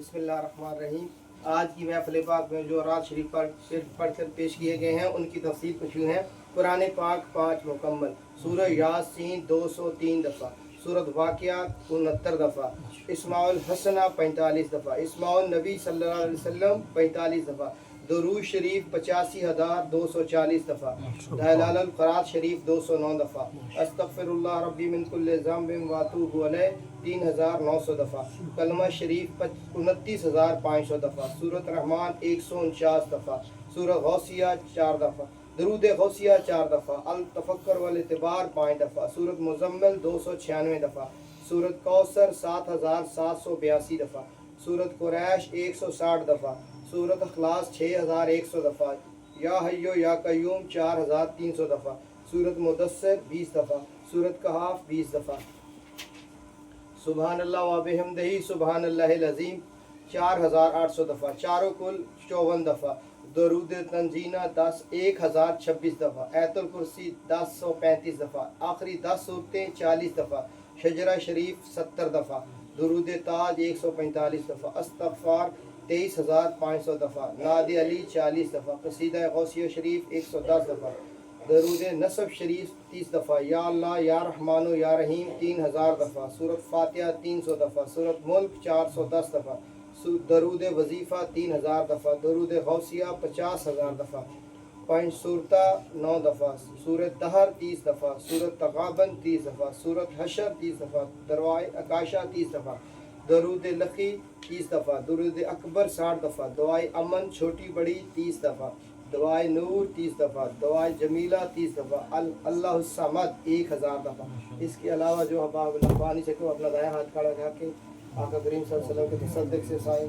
بسم اللہ الرحمن الرحیم۔ آج کی محفل پاک میں جو رات شریف پڑھ کر پیش کیے گئے ہیں ان کی تفصیل کچھ یوں ہے۔ قرآن پاک 5 مکمل، سورہ یاسین 203 دفعہ، سورۃ واقعات 69 دفعہ، اسماء الحسنہ 45 دفعہ، اسماء النبی صلی اللہ علیہ وسلم 45 دفعہ، درود شریف 85,240 دفعہ، دلال القرآن شریف 209 دفعہ، استغفر اللہ ربی من کل ذنب واتوب الیہ 3,900 دفعہ، کلمہ شریف 29,500 دفعہ، سورۃ رحمان 149 دفعہ، سورہ غوثیہ 4 دفعہ، درود غوثیہ 4 دفعہ، التفکر والاعتبار 5 دفعہ، سورۃ مزمل 296 دفعہ، سورۃ کوثر 7,782 دفعہ، سورۃ قریش 160 دفعہ، سورۃ اخلاص 6,100 دفعہ، یا حیو یا قیوم 4,300 دفعہ، سورۃ مدثر 20 دفعہ، سورۃ کہف 20 دفعہ، سبحان اللہ و بحمدہ سبحان اللہ العظیم 4,800 دفعہ، چاروں کل 54 دفعہ، درود تنزینہ 1,026 دفعہ، آیت الکرسی 1035 دفعہ، آخری 10 صورتیں 40 دفعہ، شجرہ شریف 70 دفعہ، درود تاج 145 دفعہ، استغفار 23,500 دفعہ، نعت علی 40 دفعہ، قصیدہ غوثیہ شریف 110 دفعہ، درود نصب شریف 30 دفعہ، یا اللہ یا رحمان و یا رحیم 3,000 دفعہ، سورۃ فاتحہ 300 دفعہ، سورۃ ملک 410 دفعہ، درود وظیفہ 3,000 دفعہ، درود غوثیہ 50,000 دفعہ، 5 صورتہ 9 دفعہ، سورۃ دہر 30 دفعہ، سورۃ تغابن 30 دفعہ، سورۃ حشر 30 دفعہ، دعائے اکاشا 30 دفعہ، درود لخی 30 دفعہ، درود اکبر 60 دفعہ، دعائے امن چھوٹی بڑی 30 دفعہ، دعائے نور 30 دفعہ، دعائے جمیلہ 30 دفعہ، اللہ الصمد 1,000 دفعہ۔ اس کے علاوہ جو احباب اللہ پانی سے کو اپنا دائیں ہاتھ کھڑا کر کے آقا کریم صلی اللہ علیہ وسلم کے تصدق سے سائے